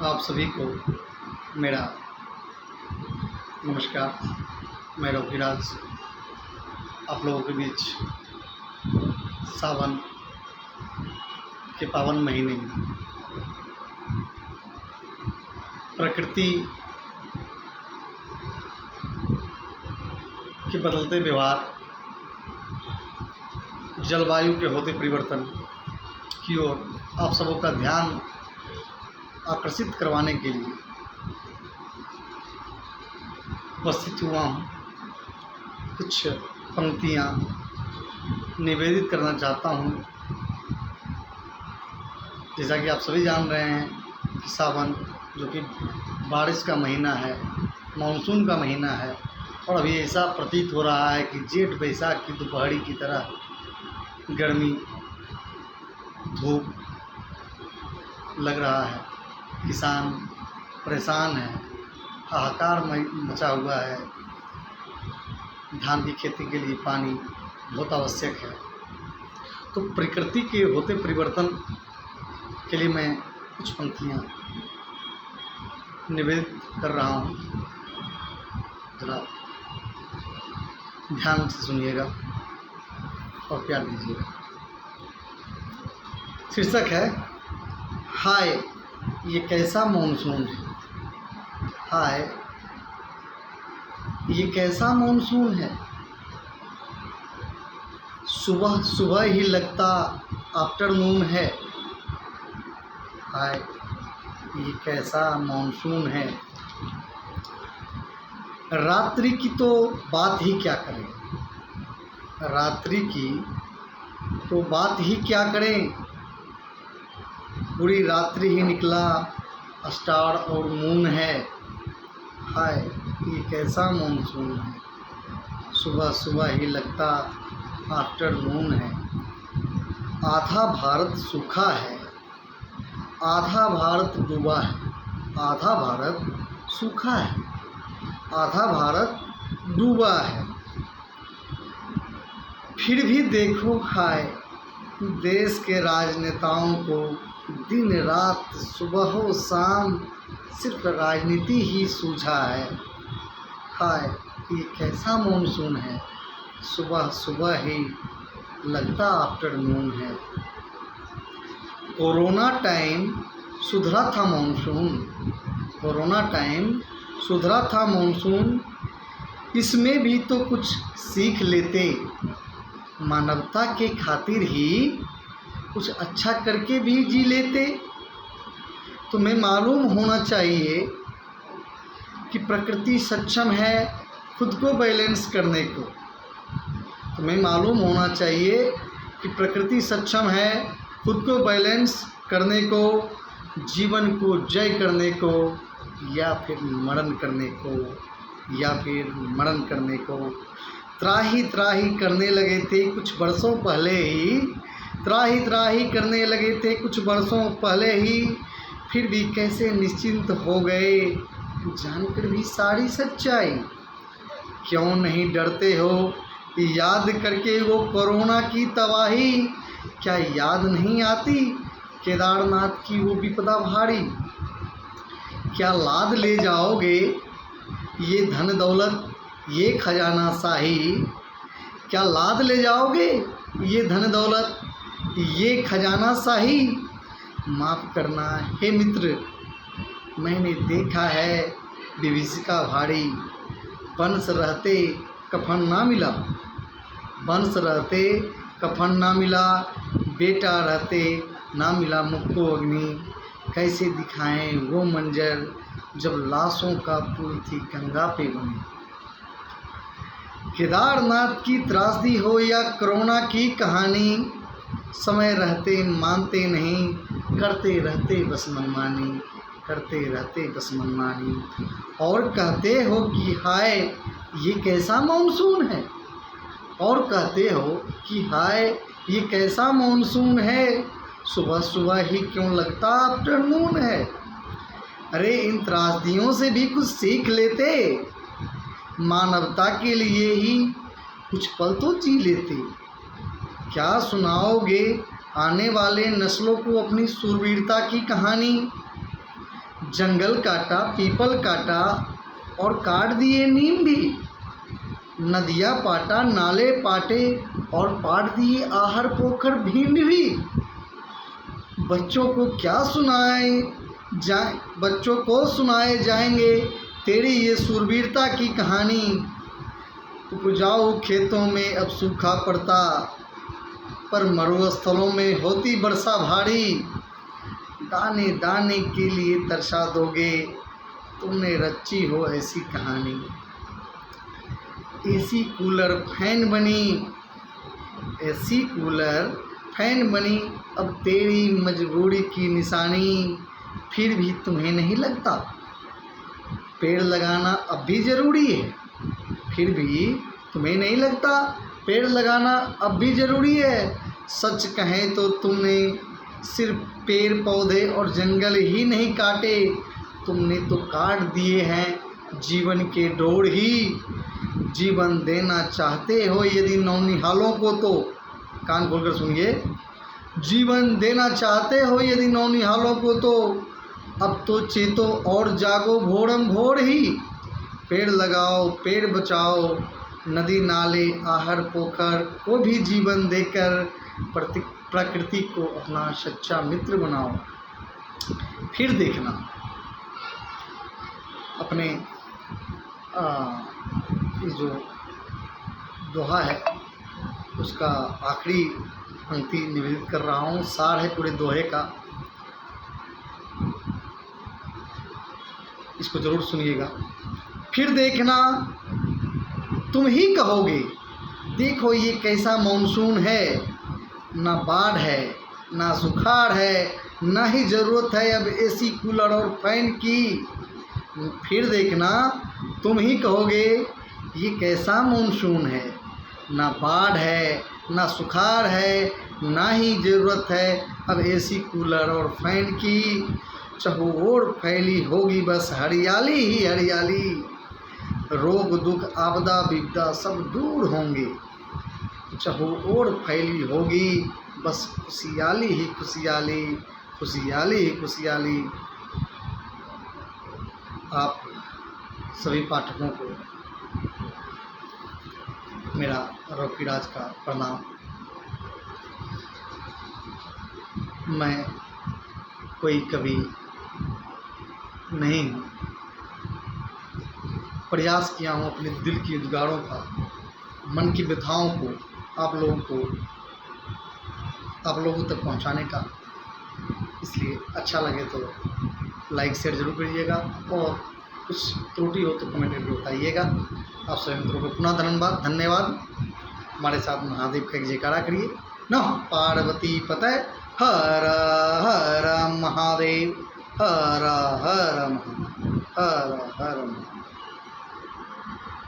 आप सभी को मेरा नमस्कार। मैं रविराज आप लोगों के बीच सावन के पावन महीने में प्रकृति के बदलते व्यवहार, जलवायु के होते परिवर्तन की ओर आप सबों का ध्यान आकर्षित करवाने के लिए उपस्थित हुआ हूँ। कुछ पंक्तियाँ निवेदित करना चाहता हूँ। जैसा कि आप सभी जान रहे हैं कि सावन जो कि बारिश का महीना है, मानसून का महीना है, और अभी ऐसा प्रतीत हो रहा है कि जेठ बैसाख की दोपहरी की तरह गर्मी धूप लग रहा है। किसान परेशान है, हाहाकार मचा हुआ है। धान की खेती के लिए पानी बहुत आवश्यक है। तो प्रकृति के होते परिवर्तन के लिए मैं कुछ पंक्तियाँ निवेदित कर रहा हूँ। ज़रा ध्यान से सुनिएगा और प्यार दीजिएगा। शीर्षक है हाय ये कैसा मानसून है। हाय ये कैसा मानसून है, सुबह सुबह ही लगता आफ्टरनून है। हाय ये कैसा मानसून है, रात्रि की तो बात ही क्या करें। रात्रि की तो बात ही क्या करें, पूरी रात्रि ही निकला स्टार और मून है। हाय ये कैसा मानसून है, सुबह सुबह ही लगता आफ्टरनून है। आधा भारत सूखा है, आधा भारत डूबा है। आधा भारत सूखा है, आधा भारत डूबा है। फिर भी देखो हाय देश के राजनेताओं को दिन रात सुबह हो शाम सिर्फ राजनीति ही सूझा है। हाय ये कैसा मानसून है, सुबह सुबह ही लगता आफ्टरनून है। कोरोना टाइम सुधरा था मानसून, कोरोना टाइम सुधरा था मानसून। इसमें भी तो कुछ सीख लेते, मानवता के खातिर ही कुछ अच्छा करके भी जी लेते। तुम्हें मालूम होना चाहिए कि प्रकृति सक्षम है खुद को बैलेंस करने को। तुम्हें मालूम होना चाहिए कि प्रकृति सक्षम है खुद को बैलेंस करने को, जीवन को जय करने को, या फिर मरण करने को, या फिर मरण करने को। त्राही त्राही करने लगे थे कुछ बरसों पहले ही, त्राही त्राही करने लगे थे कुछ बरसों पहले ही। फिर भी कैसे निश्चिंत हो गए जानकर भी सारी सच्चाई। क्यों नहीं डरते हो याद करके वो कोरोना की तबाही। क्या याद नहीं आती केदारनाथ की वो विपदा भारी। क्या लाद ले जाओगे ये धन दौलत ये खजाना शाही। क्या लाद ले जाओगे ये धन दौलत ये खजाना शाही। माफ़ करना हे मित्र मैंने देखा है विभीषिका भारी। वंश रहते कफन ना मिला, वंश रहते कफन ना मिला, बेटा रहते ना मिला मुझको अग्नि। कैसे दिखाएं वो मंजर जब लाशों का पुल थी गंगा पे बनी। केदारनाथ की त्रासदी हो या कोरोना की कहानी, समय रहते मानते नहीं, करते रहते बस मनमानी, करते रहते बस मनमानी। और कहते हो कि हाय ये कैसा मानसून है, और कहते हो कि हाय ये कैसा मानसून है, सुबह सुबह ही क्यों लगता आफ्टरनून है। अरे इन त्रासदियों से भी कुछ सीख लेते, मानवता के लिए ही कुछ पल तो जी लेते। क्या सुनाओगे आने वाले नस्लों को अपनी शूरवीरता की कहानी। जंगल काटा, पीपल काटा और काट दिए नीम भी। नदियाँ पाटा, नाले पाटे और पाट दिए आहर पोखर भीम भी। बच्चों को सुनाए जाएंगे तेरी ये शूरवीरता की कहानी। उपजाऊ खेतों में अब सूखा पड़ता, पर मरुस्थलों में होती वर्षा भारी। दाने दाने के लिए तरसा दोगे, तुमने रची हो ऐसी कहानी। एसी कूलर फैन बनी अब तेरी मजबूरी की निशानी। फिर भी तुम्हें नहीं लगता पेड़ लगाना अब भी ज़रूरी है? फिर भी तुम्हें नहीं लगता पेड़ लगाना अब भी ज़रूरी है? सच कहें तो तुमने सिर्फ पेड़ पौधे और जंगल ही नहीं काटे, तुमने तो काट दिए हैं जीवन के डोर ही। जीवन देना चाहते हो यदि नौनिहालों को तो, कान खोलकर सुनिए, जीवन देना चाहते हो यदि नौनिहालों को तो अब तो चेतो और जागो भोरम भोर ही। पेड़ लगाओ, पेड़ बचाओ, नदी नाले आहर पोखर को भी जीवन देकर प्रकृति को अपना सच्चा मित्र बनाओ। फिर देखना अपने जो दोहा है उसका आखिरी पंक्ति निवेदित कर रहा हूँ। सार है पूरे दोहे का, इसको ज़रूर सुनिएगा। फिर देखना तुम ही कहोगे, देखो ये कैसा मानसून है, ना बाढ़ है ना सुखाड़ है, ना ही ज़रूरत है अब एसी कूलर और फैन की। फिर देखना तुम ही कहोगे ये कैसा मानसून है, ना बाढ़ है ना सुखाड़ है, ना ही ज़रूरत है अब एसी कूलर और फैन की। चहुओर फैली होगी बस हरियाली ही हरियाली, रोग दुख आपदा विपदा सब दूर होंगे। चहुओर फैली होगी बस खुशहाली ही खुशहाली, खुशहाली ही खुशहाली। आप सभी पाठकों को मेरा रोकीराज का प्रणाम। मैं कोई कवि नहीं हूँ, प्रयास किया हूँ अपने दिल की उद्गारों का, मन की व्यथाओं को आप लोगों तक पहुँचाने का। इसलिए अच्छा लगे तो लाइक शेयर जरूर करिएगा और कुछ त्रुटि हो तो कमेंट करके बताइएगा। आप सभी मित्रों को पुनः धन्यवाद। हमारे साथ महादेव का एक जयकारा करिए। नमः पार्वती पतये हर हर महादेव, हर हर महादेव, हर हर महादेव।